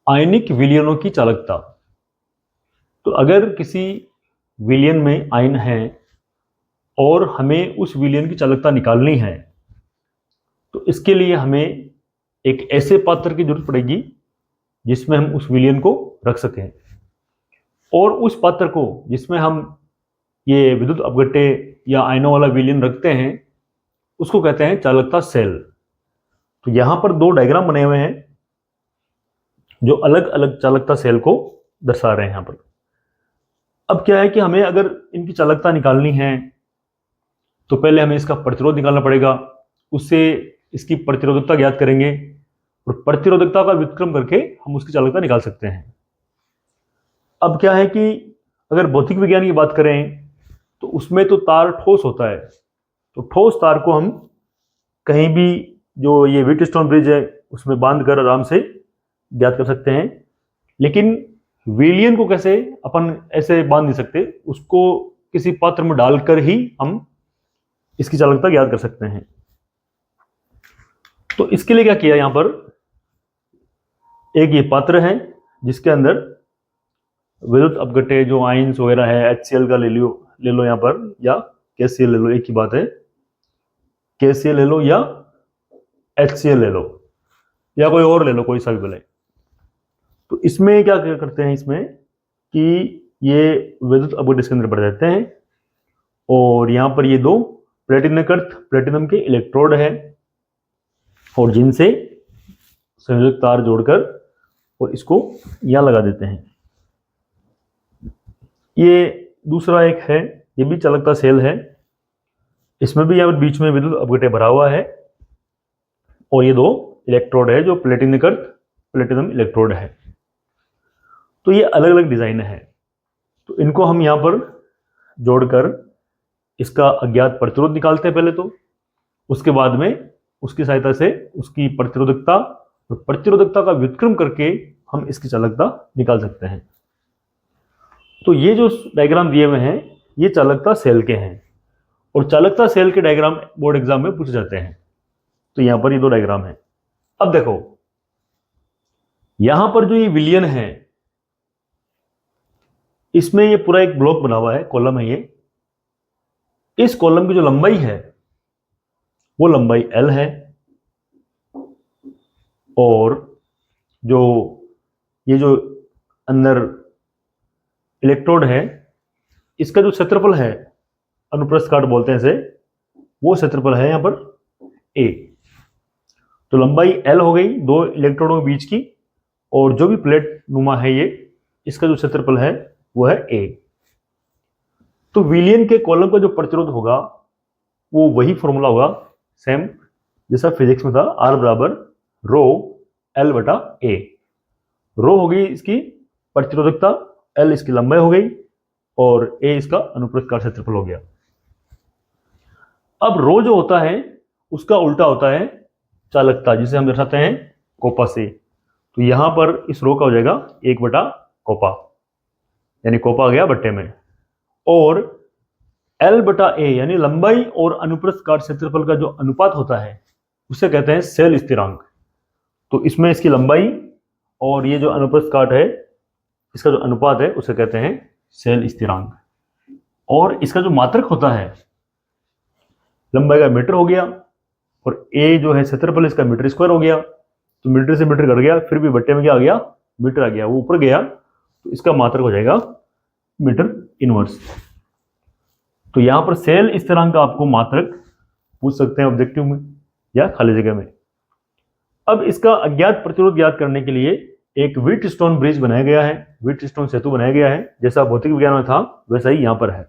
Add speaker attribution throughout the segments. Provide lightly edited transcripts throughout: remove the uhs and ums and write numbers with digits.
Speaker 1: आयनिक विलयनों की चालकता। तो अगर किसी विलयन में आयन है और हमें उस विलयन की चालकता निकालनी है, तो इसके लिए हमें एक ऐसे पात्र की जरूरत पड़ेगी जिसमें हम उस विलयन को रख सकें, और उस पात्र को जिसमें हम ये विद्युत अपघट्य या आयनों वाला विलयन रखते हैं उसको कहते हैं चालकता सेल। तो यहां पर दो डायग्राम बने हुए हैं जो अलग अलग चालकता सेल को दर्शा रहे हैं यहां पर। अब क्या है कि हमें अगर इनकी चालकता निकालनी है तो पहले हमें इसका प्रतिरोध निकालना पड़ेगा, उससे इसकी प्रतिरोधकता ज्ञात करेंगे और प्रतिरोधकता का व्युत्क्रम करके हम उसकी चालकता निकाल सकते हैं। अब क्या है कि अगर भौतिक विज्ञान की बात करें तो उसमें तो तार ठोस होता है, तो ठोस तार को हम कहीं भी जो ये व्हीटस्टोन ब्रिज है उसमें बांध कर आराम से ज्ञात कर सकते हैं। लेकिन विलयन को कैसे अपन ऐसे बांध नहीं सकते, उसको किसी पात्र में डालकर ही हम इसकी चालकता ज्ञात कर सकते हैं। तो इसके लिए क्या किया, यहां पर एक ये पात्र है जिसके अंदर विद्युत अपघट्य जो आयंस वगैरह है, HCl का ले लो यहां पर, या KCl ले लो, एक ही बात है, KCl ले लो या HCl ले लो या कोई और ले लो, कोई सा भी बोले। तो इसमें क्या करते हैं इसमें कि ये विद्युत अपघट्य इसके अंदर बढ़ जाते हैं और यहां पर ये दो प्लेटिनकर्त प्लेटिनम के इलेक्ट्रोड है और जिनसे संयोजक तार जोड़कर और इसको यहां लगा देते हैं। ये दूसरा एक है, ये भी चालकता सेल है, इसमें भी यहां बीच में विद्युत अपघट्य भरा हुआ है और ये दो इलेक्ट्रोड है जो प्लेटिनकर्त प्लेटिनम इलेक्ट्रोड है। तो ये अलग अलग डिजाइन है, तो इनको हम यहां पर जोड़कर इसका अज्ञात प्रतिरोध निकालते हैं पहले, तो उसके बाद में उसकी सहायता से उसकी प्रतिरोधकता और प्रतिरोधकता का व्युत्क्रम करके हम इसकी चालकता निकाल सकते हैं। तो ये जो डायग्राम दिए हुए हैं ये चालकता सेल के हैं और चालकता सेल के डायग्राम बोर्ड एग्जाम में पूछे जाते हैं। तो यहां पर ये दो डायग्राम है। अब देखो यहां पर जो ये विलयन है इसमें ये पूरा एक ब्लॉक बना हुआ है, कॉलम है ये। इस कॉलम की जो लंबाई है वो लंबाई L है और जो ये जो अंदर इलेक्ट्रोड है इसका जो क्षेत्रफल है, अनुप्रस्थ काट बोलते हैं इसे, वो क्षेत्रफल है यहां पर A। तो लंबाई L हो गई दो इलेक्ट्रोडों के बीच की, और जो भी प्लेट नुमा है ये, इसका जो क्षेत्रफल है वो है A। तो विलयन के कॉलम का जो प्रतिरोध होगा वो वही फॉर्मूला होगा सेम जैसा फिजिक्स में था, R बराबर रो L बटा A। रो हो गई इसकी प्रतिरोधकता, L इसकी लंबाई हो गई और A इसका अनुप्रस्थ काट क्षेत्रफल हो गया। अब रो जो होता है उसका उल्टा होता है चालकता, जिसे हम दर्शाते हैं कोपा से। तो यहां पर इस रो का हो जाएगा 1 बटा कोपा, यानी कोपा आ गया बट्टे में, और L बटा A यानी लंबाई और अनुप्रस्थ काट क्षेत्रफल का जो अनुपात होता है उसे कहते हैं सेल स्थिरांक। तो इसमें इसकी लंबाई और ये जो अनुप्रस्थ काट है इसका जो अनुपात है उसे कहते हैं सेल स्थिरांक। और इसका जो मात्रक होता है लंबाई का मीटर हो गया और A जो है क्षेत्रफल इसका मीटर स्क्वायर हो गया। तो मीटर से मीटर घट गया, फिर भी बट्टे में क्या आ गया, मीटर आ गया, वो ऊपर गया, तो इसका मात्रक हो जाएगा मीटर इनवर्स। तो यहां पर सेल स्थिरांक का आपको मात्रक पूछ सकते हैं ऑब्जेक्टिव में या खाली जगह में। अब इसका अज्ञात प्रतिरोध ज्ञात करने के लिए एक व्हीटस्टोन ब्रिज बनाया गया है, व्हीटस्टोन सेतु बनाया गया है, जैसा भौतिक विज्ञान में था वैसा ही यहां पर है।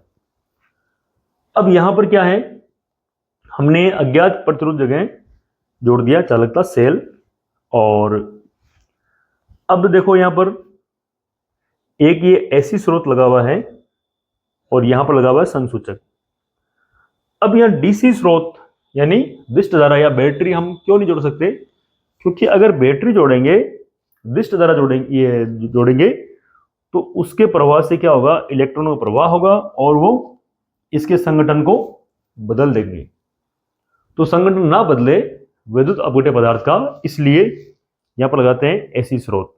Speaker 1: अब यहां पर क्या है, हमने अज्ञात प्रतिरोध जगह जोड़ दिया चालकता सेल। और अब देखो यहां पर एक ये ऐसी स्रोत लगा हुआ है और यहां पर लगा हुआ है संसूचक। अब यहां डीसी स्रोत यानी विशिष्ट धारा या बैटरी हम क्यों नहीं जोड़ सकते, क्योंकि अगर बैटरी जोड़ेंगे, विशिष्ट धारा जोड़ेंगे तो उसके प्रवाह से क्या होगा, इलेक्ट्रॉनों का प्रवाह होगा और वो इसके संगठन को बदल देंगे। तो संगठन ना बदले विद्युत अपघट्य पदार्थ का, इसलिए यहां पर लगाते हैं ऐसी स्रोत।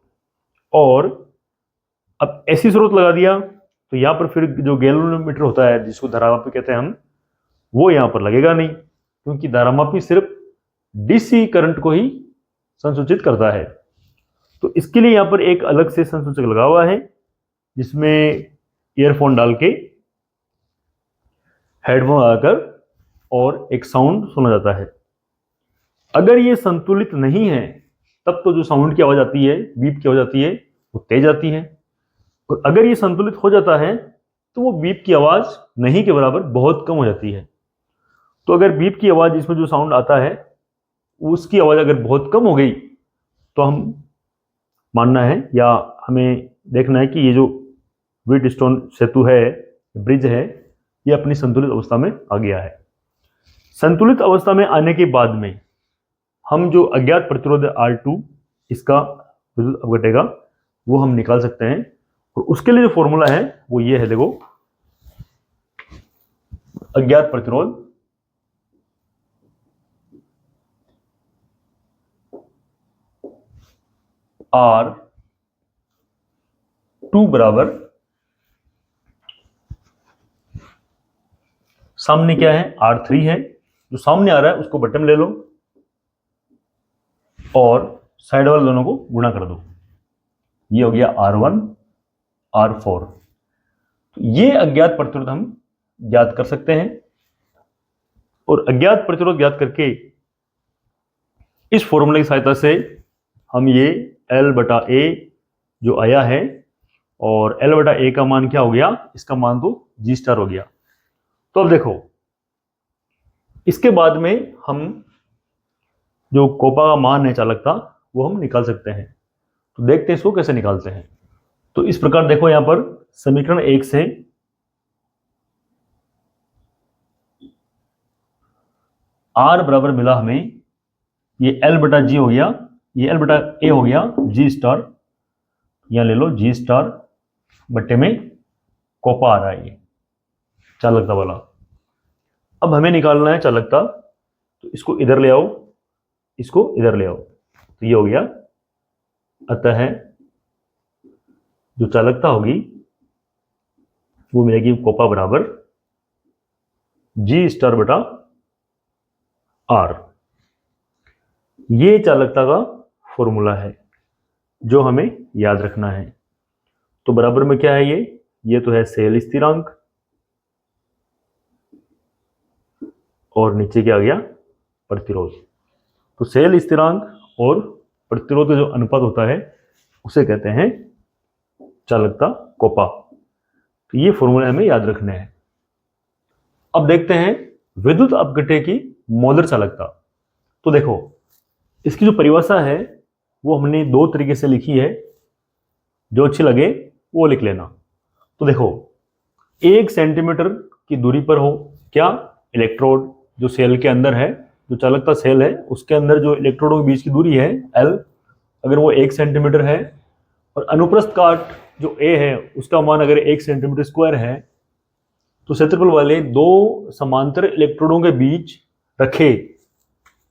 Speaker 1: और अब ऐसी स्रोत लगा दिया तो यहाँ पर फिर जो गैल्वेनोमीटर होता है जिसको धारामापी कहते हैं हम, वो यहाँ पर लगेगा नहीं, क्योंकि धारामापी सिर्फ डीसी करंट को ही संसूचित करता है। तो इसके लिए यहाँ पर एक अलग से संसूचक लगा हुआ है जिसमें ईयरफोन डाल के हेडफोन लगाकर और एक साउंड सुना जाता है। अगर ये संतुलित नहीं है तब तो जो साउंड की आवाज आती है, बीप की आवाज आती है, वो तेज आती है, और अगर ये संतुलित हो जाता है तो वो बीप की आवाज नहीं के बराबर बहुत कम हो जाती है। तो अगर बीप की आवाज, इसमें जो साउंड आता है उसकी आवाज अगर बहुत कम हो गई तो हम मानना है या हमें देखना है कि ये जो व्हीटस्टोन सेतु है, ब्रिज है, ये अपनी संतुलित अवस्था में आ गया है। संतुलित अवस्था में आने के बाद में हम जो अज्ञात प्रतिरोध R2 इसका विद्युत अपघटेगा वो हम निकाल सकते हैं, और उसके लिए जो फॉर्मूला है वो ये है, देखो, अज्ञात प्रतिरोध R2 बराबर, सामने क्या है, R3 है, जो सामने आ रहा है उसको बटन ले लो और साइड वाले दोनों को गुणा कर दो, ये हो गया R1 R4। तो ये अज्ञात प्रतिरोध हम ज्ञात कर सकते हैं, और अज्ञात प्रतिरोध ज्ञात करके इस फॉर्मूले की सहायता से हम ये L/A जो आया है, और L/A का मान क्या हो गया, इसका मान तो G स्टार हो गया। तो अब देखो, इसके बाद में हम जो कोपा का मान है चालकता वो हम निकाल सकते हैं। तो देखते हैं इसको कैसे निकालते हैं। तो इस प्रकार देखो, यहां पर समीकरण 1 से R बराबर मिला हमें, ये L/G हो गया, ये L/A हो गया G स्टार, यहां ले लो G स्टार बट्टे में कोपा आ रहा है ये चालकता वाला। अब हमें निकालना है चालकता, तो इसको इधर ले आओ, इसको इधर ले आओ, तो ये हो गया। अतः जो चालकता होगी वो मिलेगी कोपा बराबर G स्टार बटा R। ये चालकता का फॉर्मूला है जो हमें याद रखना है। तो बराबर में क्या है, ये तो है सेल स्थिरांक, और नीचे क्या आ गया, प्रतिरोध। तो सेल स्थिरांक और प्रतिरोध का जो अनुपात होता है उसे कहते हैं चालकता कोपा। तो ये फॉर्मूला हमें याद रखने हैं। अब देखते हैं विद्युत अपघट्य की मोलर चालकता। तो देखो, इसकी जो परिभाषा है वो हमने दो तरीके से लिखी है, जो अच्छी लगे वो लिख लेना। तो देखो, 1 सेंटीमीटर की दूरी पर हो क्या, इलेक्ट्रोड जो सेल के अंदर है, जो चालकता सेल है उसके अंदर जो इलेक्ट्रोडों के बीच की दूरी है L, अगर वो 1 सेंटीमीटर है, और अनुप्रस्थ काट जो A है उसका मान अगर 1 सेंटीमीटर स्क्वायर है, तो क्षेत्रफल वाले दो समांतर इलेक्ट्रोडों के बीच रखे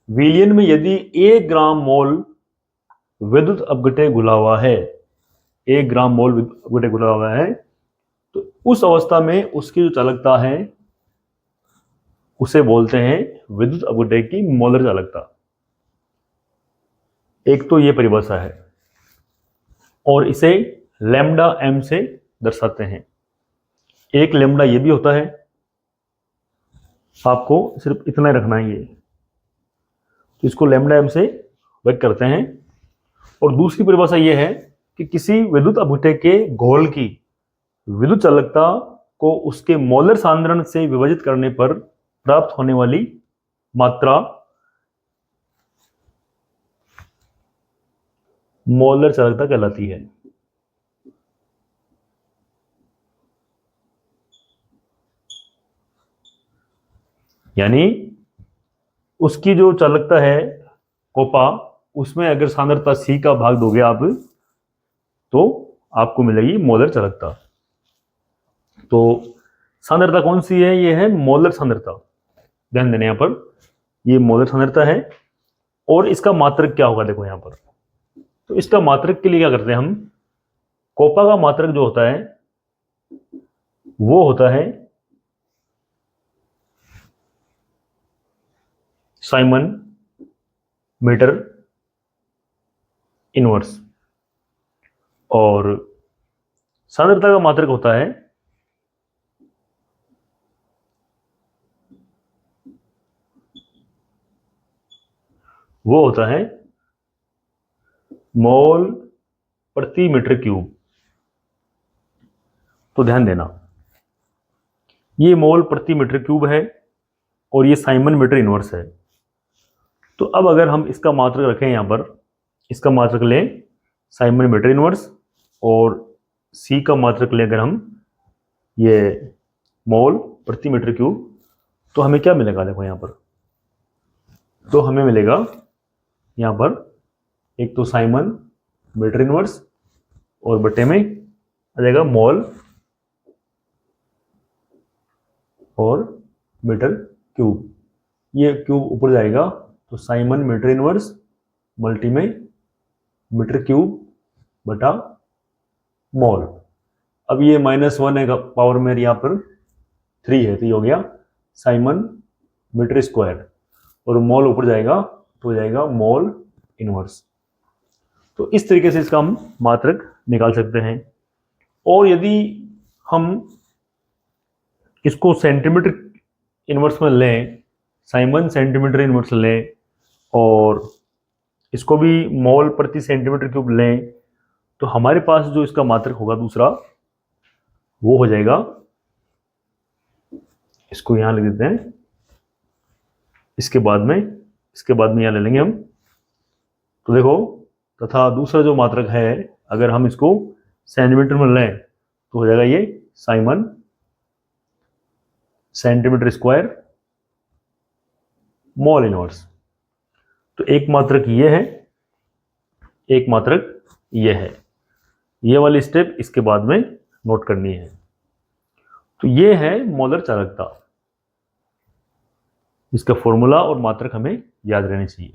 Speaker 1: विलयन में यदि 1 ग्राम मोल विद्युत अपघट्य घुला हुआ है, 1 ग्राम मोल विद्युत अपघट्य घुला हुआ है, तो उस अवस्था में उसकी जो चालकता है उसे बोलते हैं विद्युत अपघट्य की मोलर चालकता। एक तो ये परिभाषा है, और इसे लैम्डा m से दर्शाते हैं। एक लैम्डा ये भी होता है, आपको सिर्फ इतना ही रखना है ये, तो इसको लैम्डा m से व्यक्त करते हैं। और दूसरी परिभाषा ये है कि किसी विद्युत अपघट्य के घोल की विद्युत चालकता को उसके मोलर सांद्रण से विभाजित करने पर प्राप्त होने वाली मात्रा मोलर चालकता कहलाती है। यानी उसकी जो चालकता है कोपा, उसमें अगर सांद्रता C का भाग दोगे आप, तो आपको मिलेगी मोलर चालकता। तो सांद्रता कौन सी है, ये है मोलर सांद्रता। ध्यान देना, यहां पर ये मोलर सांद्रता है। और इसका मात्रक क्या होगा, देखो यहां पर, तो इसका मात्रक के लिए क्या करते हैं हम, कोपा का मात्रक जो होता है वो होता है साइमन मीटर इनवर्स, और सांद्रता का मात्रक होता है वो होता है मोल प्रति मीटर क्यूब। तो ध्यान देना, ये मोल प्रति मीटर क्यूब है और ये साइमन मीटर इनवर्स है। तो अब अगर हम इसका मात्रक रखें यहां पर, इसका मात्रक लें साइमन मीटर इनवर्स और सी का मात्रक लें अगर हम ये मोल प्रति मीटर क्यूब, तो हमें क्या मिलेगा? देखो यहां पर, तो हमें मिलेगा यहां पर एक तो साइमन मीटर इनवर्स और बटे में आ जाएगा मोल और मीटर क्यूब। ये क्यूब ऊपर जाएगा तो साइमन मीटर इनवर्स मल्टी में मीटर क्यूब बटा मोल। अब ये -1 है पावर में यहाँ पर 3 है, तो ये हो गया साइमन मीटर स्क्वायर, और मोल ऊपर जाएगा तो हो जाएगा मोल इनवर्स। तो इस तरीके से इसका हम मात्रक निकाल सकते हैं। और यदि हम इसको सेंटीमीटर इनवर्स में लें, साइमन सेंटीमीटर इनवर्स लें, और इसको भी मोल प्रति सेंटीमीटर क्यूब लें, तो हमारे पास जो इसका मात्रक होगा दूसरा वो हो जाएगा, इसको यहां लिख देते हैं, इसके बाद में यहां ले लेंगे हम। तो देखो, तथा दूसरा जो मात्रक है अगर हम इसको सेंटीमीटर में लें तो हो जाएगा ये Simon centimetre square mole inverse. तो एक मात्रक ये है, एक मात्रक ये है। ये वाली स्टेप इसके बाद में नोट करनी है। तो ये है मोलर चालकता, इसका फॉर्मूला और मात्रक हमें याद रहने चाहिए।